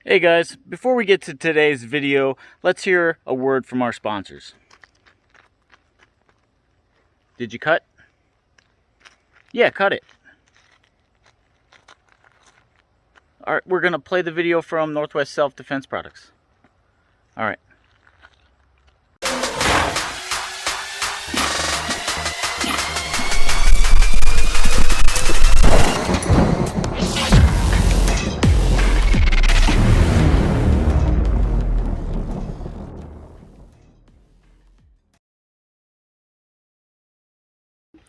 Hey guys, before we get to today's video, let's hear a word from our sponsors. Did you cut? Yeah, cut it. Alright, we're going to play the video from Northwest Self-Defense Products. Alright.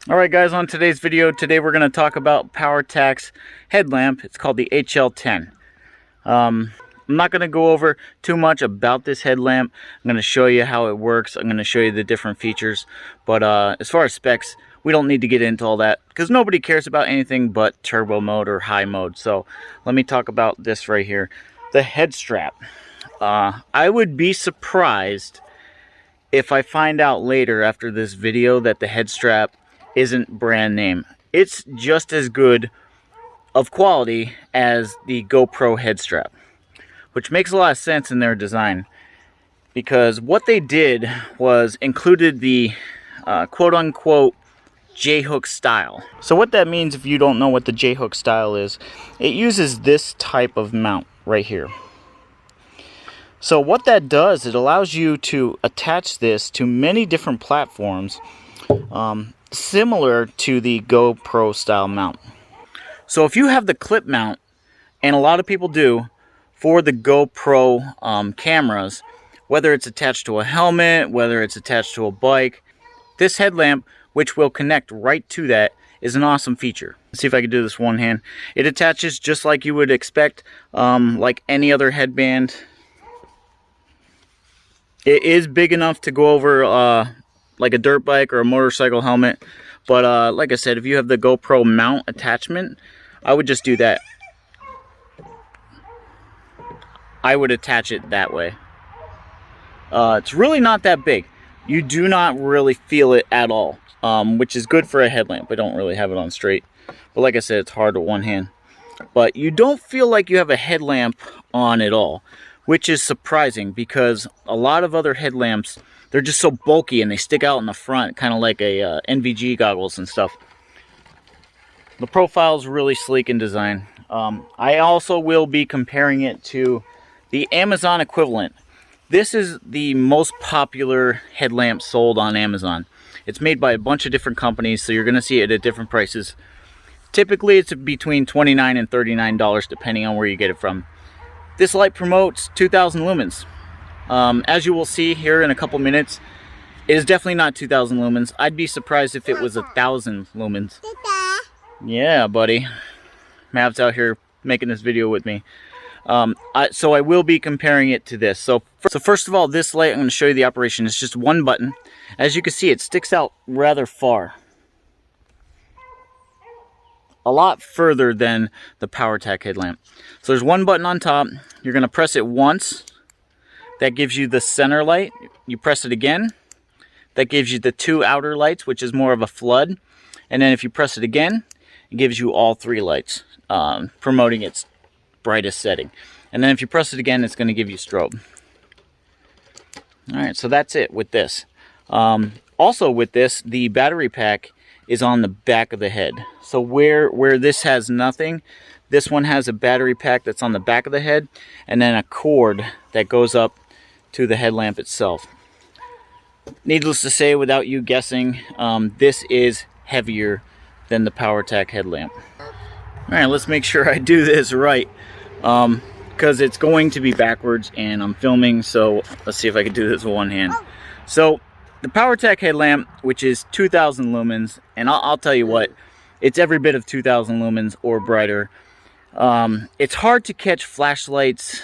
Alright guys, on today's video, today we're going to talk about Powertac's headlamp. It's called the HL-10. I'm not going to go over too much about this headlamp. I'm going to show you how it works. I'm going to show you the different features. But as far as specs, we don't need to get into all that because nobody cares about anything but turbo mode or high mode. So let me talk about this right here. The head strap. I would be surprised if I find out later after this video that the head strap isn't brand name. It's just as good of quality as the GoPro head strap, which makes a lot of sense in their design, because what they did was included the quote-unquote J-hook style. So what that means, if you don't know what the J-hook style is, it uses this type of mount right here. So what that does, it allows you to attach this to many different platforms, similar to the GoPro style mount. So if you have the clip mount, and a lot of people do, for the GoPro cameras, whether it's attached to a helmet, whether it's attached to a bike, this headlamp, which will connect right to that, is an awesome feature. Let's see if I can do this one hand. It attaches just like you would expect, like any other headband. It is big enough to go over like a dirt bike or a motorcycle helmet, but like I said, if you have the GoPro mount attachment, I would just do that. I would attach it that way. It's really not that big. You do not really feel it at all, which is good for a headlamp. I don't really have it on straight, but like I said, it's hard with one hand. But you don't feel like you have a headlamp on at all, which is surprising because a lot of other headlamps, they're just so bulky and they stick out in the front, kind of like a NVG goggles and stuff. The profile is really sleek in design. I also will be comparing it to the Amazon equivalent. This is the most popular headlamp sold on Amazon. It's made by a bunch of different companies, so you're going to see it at different prices. Typically, it's between $29 and $39, depending on where you get it from. This light promotes 2,000 lumens. As you will see here in a couple minutes, it is definitely not 2,000 lumens. I'd be surprised if it was 1,000 lumens. Yeah, buddy. Mav's out here making this video with me. So I will be comparing it to this. So first of all, this light, I'm going to show you the operation. It's just one button. As you can see, it sticks out rather far. A lot further than the Powertac headlamp. So there's one button on top. You're going to press it once. That gives you the center light. You press it again. That gives you the two outer lights, which is more of a flood. And then if you press it again, it gives you all three lights, promoting its brightest setting. And then if you press it again, it's going to give you strobe. Alright, so that's it with this. Also with this, the battery pack is on the back of the head. So where this has nothing, this one has a battery pack that's on the back of the head, and then a cord that goes up to the headlamp itself. Needless to say, without you guessing, this is heavier than the Powertac headlamp. Alright, let's make sure I do this right, because it's going to be backwards and I'm filming, so let's see if I can do this with one hand. So the Powertac headlamp, which is 2,000 lumens, and I'll tell you what, it's every bit of 2,000 lumens or brighter. It's hard to catch flashlights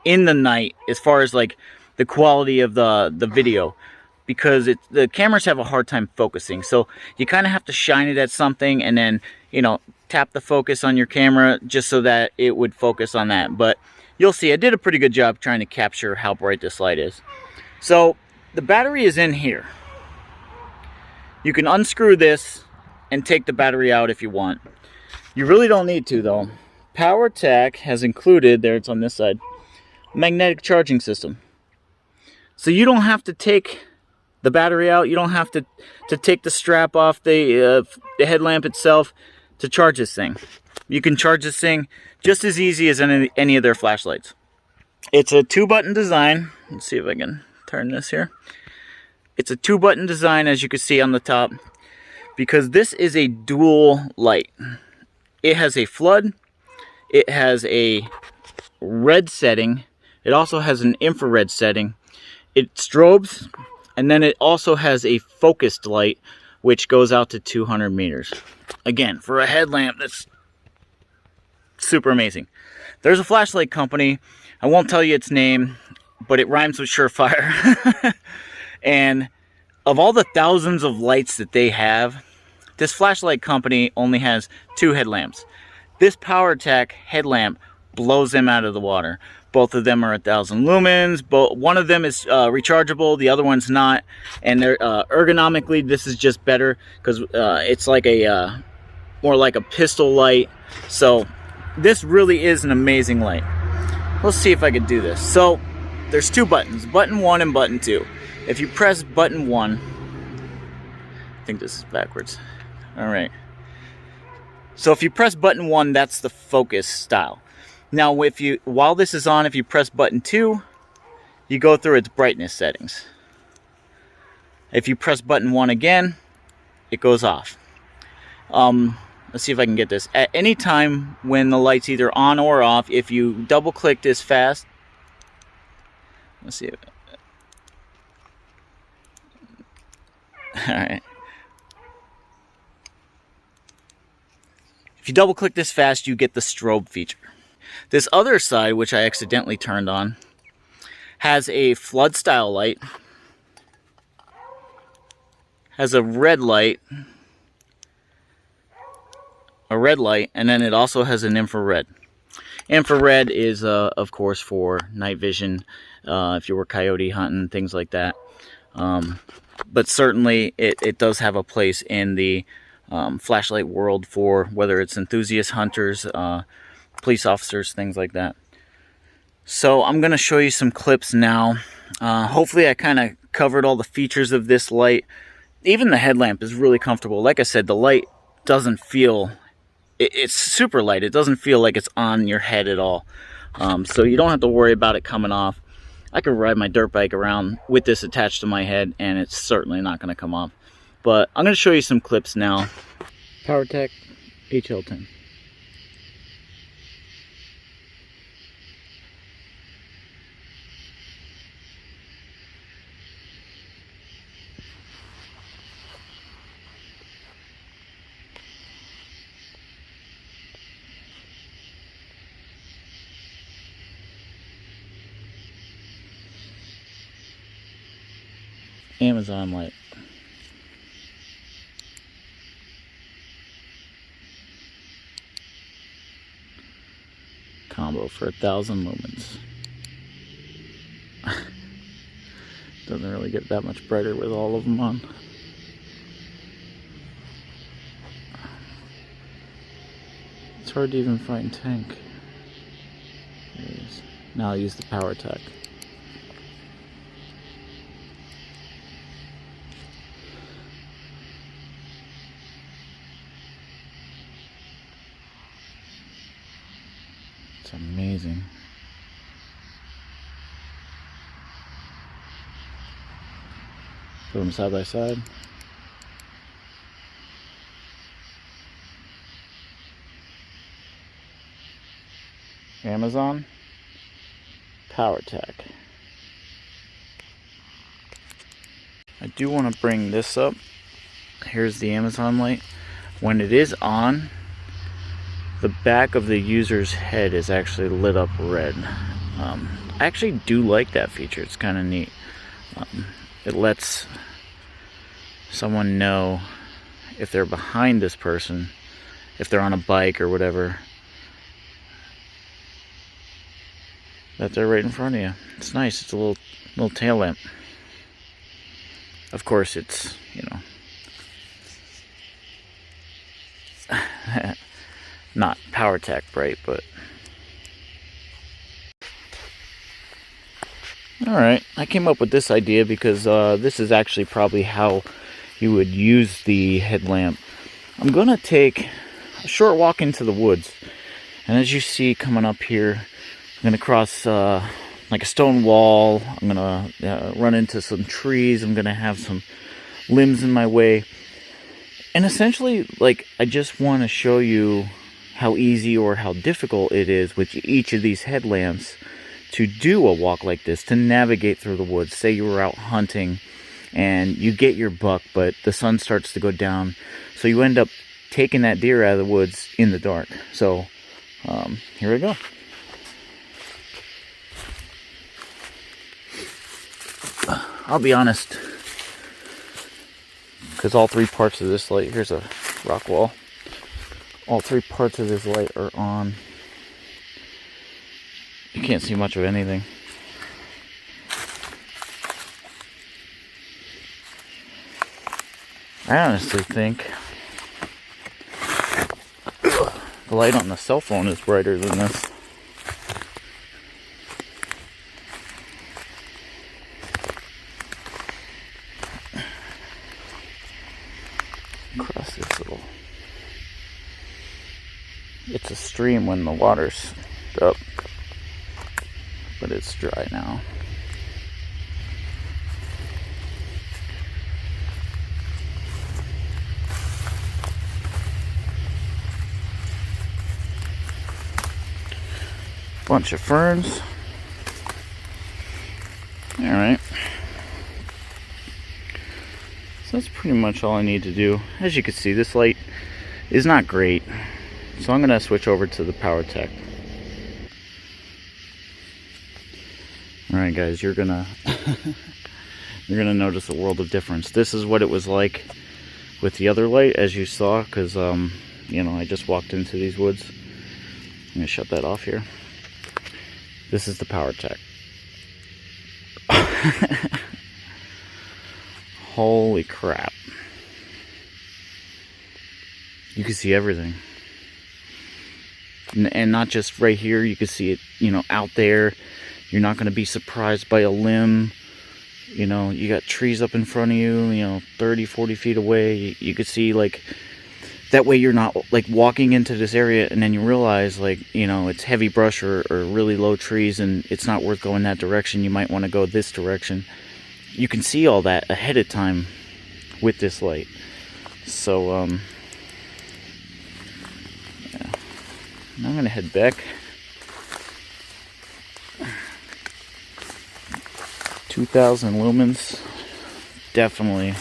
in the night as far as like the quality of the video, because the cameras have a hard time focusing. So you kind of have to shine it at something and then, you know, tap the focus on your camera just so that it would focus on that. But you'll see I did a pretty good job trying to capture how bright this light is. So the battery is in here. You can unscrew this and take the battery out if you want. You really don't need to though. Powertac has included, there it's on this side, magnetic charging system. So you don't have to take the battery out. You don't have to take the strap off the headlamp itself to charge this thing. You can charge this thing just as easy as any of their flashlights. It's a 2-button design. Let's see if I can turn this here. It's a 2-button design, as you can see on the top, because this is a dual light. It has a flood. It has a red setting. It also has an infrared setting. It strobes, and then it also has a focused light, which goes out to 200 meters. Again, for a headlamp, that's super amazing. There's a flashlight company. I won't tell you its name, but it rhymes with surefire. And of all the thousands of lights that they have, this flashlight company only has 2 headlamps. This Powertac headlamp blows them out of the water. Both of them are 1,000 lumens, but one of them is rechargeable, the other one's not. And they're ergonomically, this is just better because it's like a more like a pistol light. So this really is an amazing light. Let's see if I can do this. So there's 2 buttons, button 1 and button 2. If you press button 1, I think this is backwards. All right. So if you press button 1, that's the focus style. Now, while this is on, if you press button 2, you go through its brightness settings. If you press button 1 again, it goes off. Let's see if I can get this. At any time when the light's either on or off, if you double click this fast, let's see. All right. If you double click this fast, you get the strobe feature. This other side, which I accidentally turned on, has a flood style light, has a red light, and then it also has an infrared. Infrared is, of course, for night vision, if you were coyote hunting, things like that. But certainly it does have a place in the flashlight world for whether it's enthusiast hunters, police officers, things like that. So I'm going to show you some clips now. Hopefully I kind of covered all the features of this light. Even the headlamp is really comfortable. Like I said, the light doesn't feel, it's super light. It doesn't feel like it's on your head at all. So you don't have to worry about it coming off. I could ride my dirt bike around with this attached to my head and it's certainly not going to come off. But I'm going to show you some clips now. Powertac HL-10. Amazon light. Combo for 1,000 lumens. Doesn't really get that much brighter with all of them on. It's hard to even find tank. There it is. Now I'll use the Powertac. It's amazing. Put them side by side. Amazon, Powertac. I do want to bring this up. Here's the Amazon light. When it is on, the back of the user's head is actually lit up red. I actually do like that feature. It's kind of neat. It lets someone know if they're behind this person, if they're on a bike or whatever, that they're right in front of you. It's nice. It's a little tail lamp. Of course, it's, you know, not Powertac bright, but Alright, I came up with this idea because this is actually probably how you would use the headlamp. I'm going to take a short walk into the woods. And as you see coming up here, I'm going to cross like a stone wall. I'm going to run into some trees. I'm going to have some limbs in my way. And essentially, like, I just want to show you how easy or how difficult it is with each of these headlamps to do a walk like this, to navigate through the woods. Say you were out hunting and you get your buck, but the sun starts to go down. So you end up taking that deer out of the woods in the dark. So here we go. I'll be honest, because all three parts of this light, here's a rock wall, all three parts of this light are on. You can't see much of anything. I honestly think the light on the cell phone is brighter than this. Across this little... It's a stream when the water's up, but it's dry now. Bunch of ferns. Alright. So that's pretty much all I need to do. As you can see, this light is not great. So I'm going to switch over to the Powertac. Alright guys, you're gonna notice a world of difference. This is what it was like with the other light, as you saw, because you know, I just walked into these woods. I'm going to shut that off here. This is the Powertac. Holy crap. You can see everything. And not just right here, you can see it, you know, out there. You're not going to be surprised by a limb. You know, you got trees up in front of you, you know, 30, 40 feet away. You could see, like, that way you're not, like, walking into this area and then you realize, like, you know, it's heavy brush or really low trees and it's not worth going that direction. You might want to go this direction. You can see all that ahead of time with this light. So, yeah. Now I'm going to head back. 2,000 lumens. Definitely.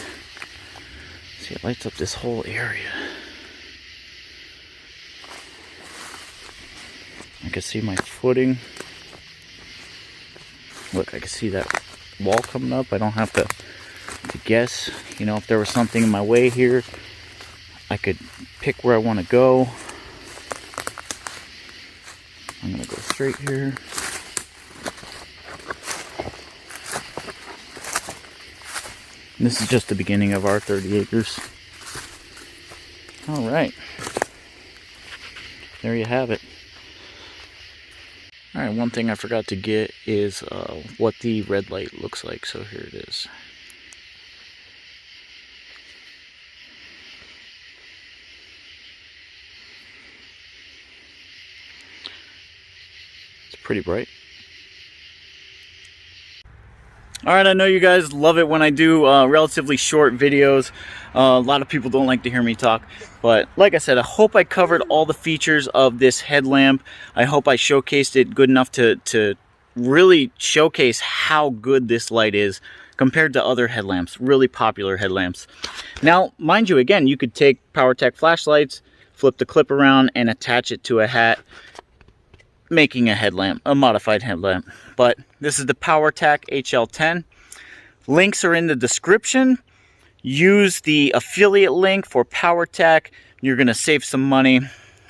See, it lights up this whole area. I can see my footing. Look, I can see that wall coming up. I don't have to guess. You know, if there was something in my way here, I could pick where I want to go. I'm going to go straight here. And this is just the beginning of our 30 acres. Alright. There you have it. Alright, one thing I forgot to get is what the red light looks like. So here it is. It's pretty bright. Alright, I know you guys love it when I do relatively short videos. A lot of people don't like to hear me talk. But like I said, I hope I covered all the features of this headlamp. I hope I showcased it good enough to really showcase how good this light is compared to other headlamps, really popular headlamps. Now, mind you, again, you could take Powertac Flashlights, flip the clip around, and attach it to a hat, making a headlamp, a modified headlamp. But this is the Powertac HL-10. Links are in the description. Use the affiliate link for Powertac. You're going to save some money.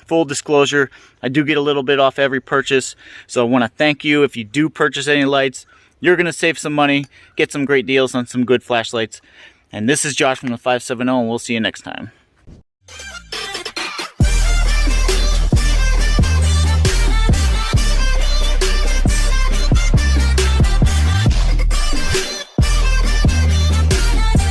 Full disclosure, I do get a little bit off every purchase. So I want to thank you. If you do purchase any lights, you're going to save some money, get some great deals on some good flashlights. And this is Josh from the 570, and we'll see you next time.